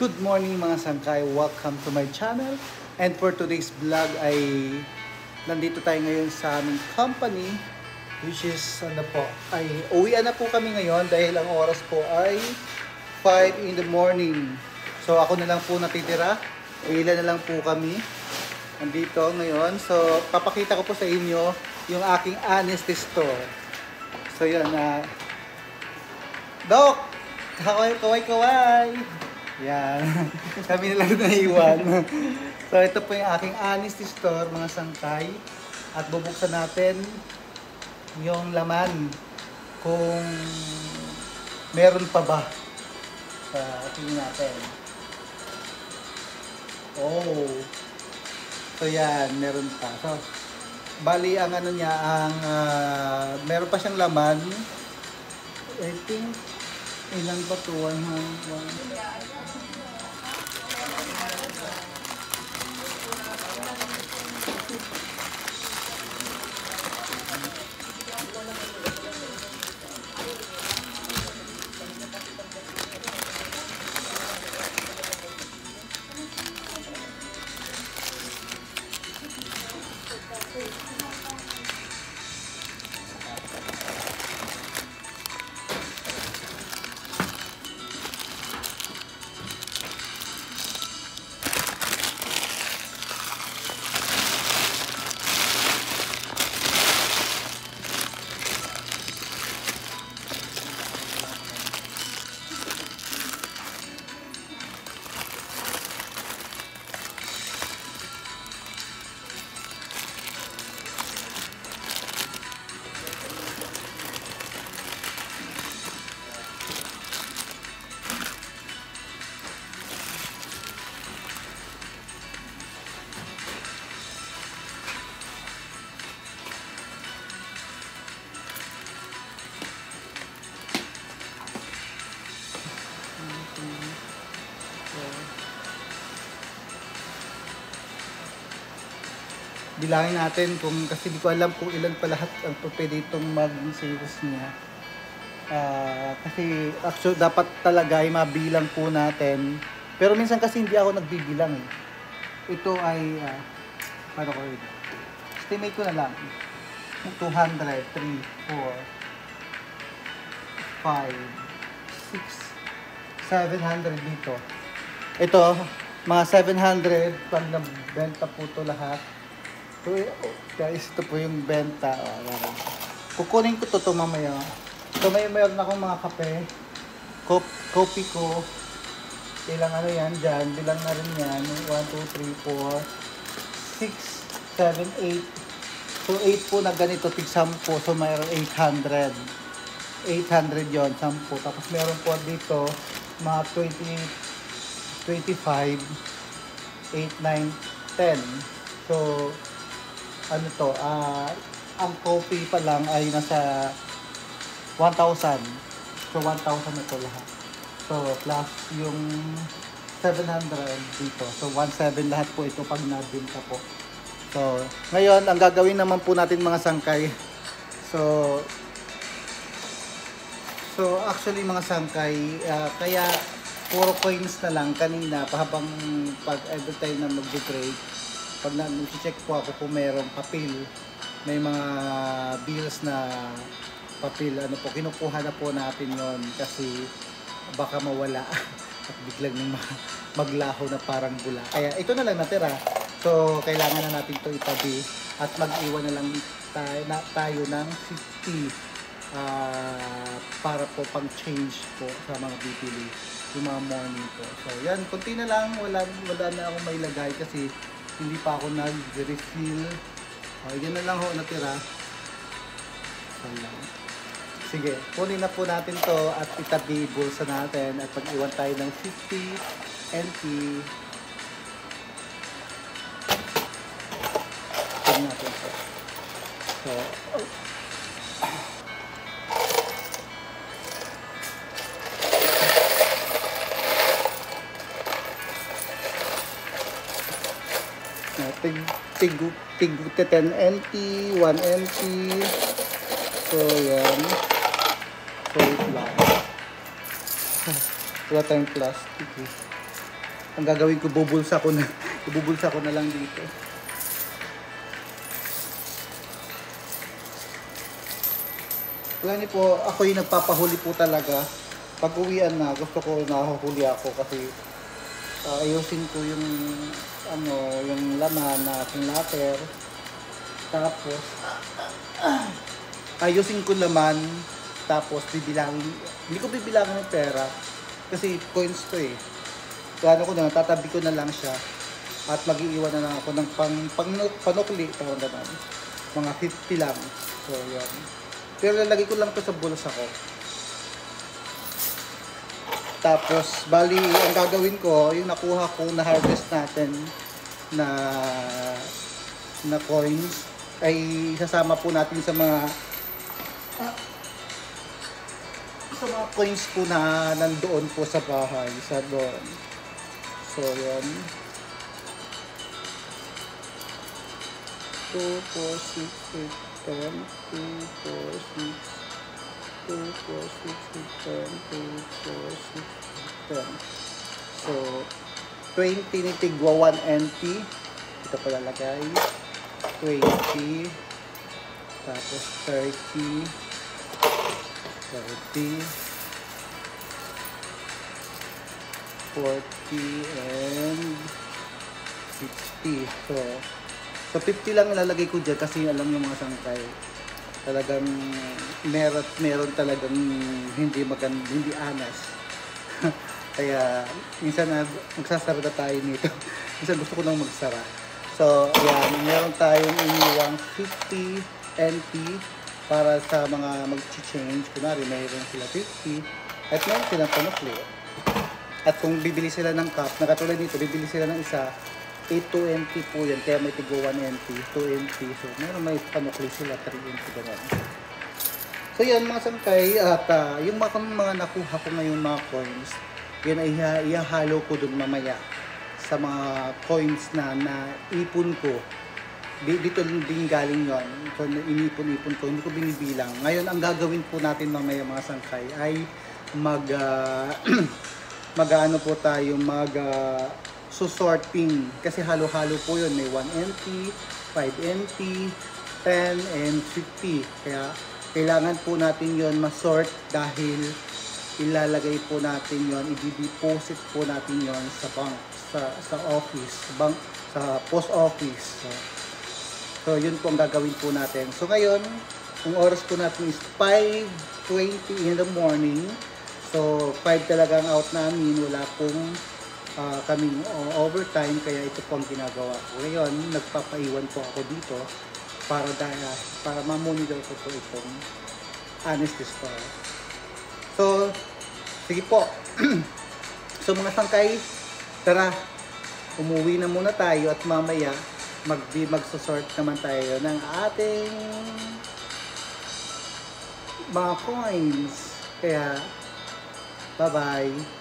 Good morning mga sangkay, welcome to my channel. And for today's vlog ay nandito tayo ngayon sa aming company, which is ay uwian na po kami ngayon dahil ang oras po ay 5 in the morning. So ako na lang po natitira, ilan na lang po kami nandito ngayon. So papakita ko po sa inyo yung aking honesty store. So yun, Doc! Kaway! Yan. Kami na lang naiwan. So, ito po yung aking honesty store, mga sangkay. At bubuksan natin yung laman kung meron pa ba. Tingnan natin. Oh. So, yan. Meron pa. So, bali ang ano niya, meron pa siyang laman. I think, ilan ba ito? 100. Bilangin natin kung, kasi di ko alam kung ilan pa lahat ang pwede itong mag-series niya. Kasi actually dapat talaga ay mabilang po natin. Pero minsan kasi hindi ako nagbibilang eh. Ito ay, paano ko yun? Estimate ko na lang. 200, 3, 4, 5, 6, 700 dito. Ito, mga 700 pag nabenta po ito lahat. So, guys, ito po yung benta. Kukunin ko to mamaya. So, mayroon akong mga kape. Kopi ko. Ilang ano yan dyan. Bilang na rin yan. 1, 2, 3, 4, 6, 7, 8. So, 8 po na ganito. Tig 10. So, mayroon 800. 800 yon 10. Tapos, meron po dito mga 20, 25, 8, 9, 10. So, ano to, ang coffee pa lang ay nasa 1,000. So, 1,000 na to lahat. So, plus yung 700 dito. So, 1,700 lahat po ito pag nabinta po. So, ngayon, ang gagawin naman po natin mga sangkay. So actually mga sangkay, kaya puro coins na lang kanina habang pag every time na mag-trade. Pag nag-check po ako kung mayroong papel, may mga bills na papel, ano po, kinukuha na po natin yon kasi baka mawala at biglang maglaho na parang bula. Kaya ito na lang natira. So, kailangan na natin ito itabi at mag-iwan na lang tayo ng 50 para po pang change po sa mga bibili yung mga morning po. So, yan, kunti na lang, wala na akong mailagay kasi hindi pa ako nag-refill. Yan na lang ho natira. Sige, kunin na po natin to at itabi bulsa natin at pag-iwan tayo ng 50 NT. Tignan natin po. So, tig 10 NT, 1 NT. So, yan. So, wait lang. Wala tayong plastic eh. ang gagawin ko, bubulsa ko na, ibubulsa ko na lang dito. Wala niyo po, ako yung nagpapahuli po talaga. Pag uwian na, gusto ko nahuhuli ako kasi ayusin ko yung yung laman na aking latter. Tapos ayusin ko laman, tapos bibilangin, hindi ko bibilangin ng pera kasi coins to eh. Plano ko na, tatabi ko na lang siya at mag-iiwan na lang ako ng panukli, parang ganun. Mga 50 lang. So, yan. Pero lalagay ko lang to sa bulsa ko. Tapos, bali, ang gagawin ko, yung nakuha ko na harvest natin na coins, ay sasama po natin sa mga coins po na nandoon po sa bahay, sa doon. So, yan. 2, 4, 6, 8, 10, 2, 4, 6, 2, 4, 6, 8, 10, 2, 4, 6, 10. So, 20 ni tigwa 1 NT. Ito pala lagay. 20. Tapos 30. 30. 40 and 60. So 50 lang ilalagay ko dyan kasi alam yung mga sangkay. Talagang meron talagang hindi honest. Kaya minsan magsasara na tayo nito. Minsan gusto ko nang magsara. So yan, meron tayong iniwang 50 NT para sa mga mag-change. Kunwari mayroon sila 50 at meron silang panukli. At kung bibili sila ng cup, na katulad nito, bibili sila ng isa, 2 NT po yan, kaya may tigo 1 NT, 2 NT. So, meron may panukli sila, 3 NT ganun. So, yan mga sangkay, at yung mga nakuha ko ngayon mga coins, yan ay ihahalo ko dun mamaya sa mga coins na naipon ko. Dito din galing yon. So, inipon-ipon ko, hindi ko binibilang. Ngayon, ang gagawin po natin mamaya mga sangkay ay mag-ano po tayo, sorting kasi halo-halo po yun, may 1 NT, 5 NT, 10 and 50. Kaya kailangan po natin yon ma-sort dahil ilalagay po natin yon, i-deposit po natin yon sa bank, sa office, sa post office. So yun po ang gagawin po natin. So ngayon, ang oras po natin is 5:20 in the morning. So 5 talagang out namin, wala pong kaming overtime, kaya ito po ang ginagawa ko. Ngayon, nagpapaiwan po ako dito para ma-monitor ko po itong honesty store. So, sige po. So mga sangkay, tara, umuwi na muna tayo at mamaya magsosort naman tayo ng ating mga coins. Kaya, bye-bye.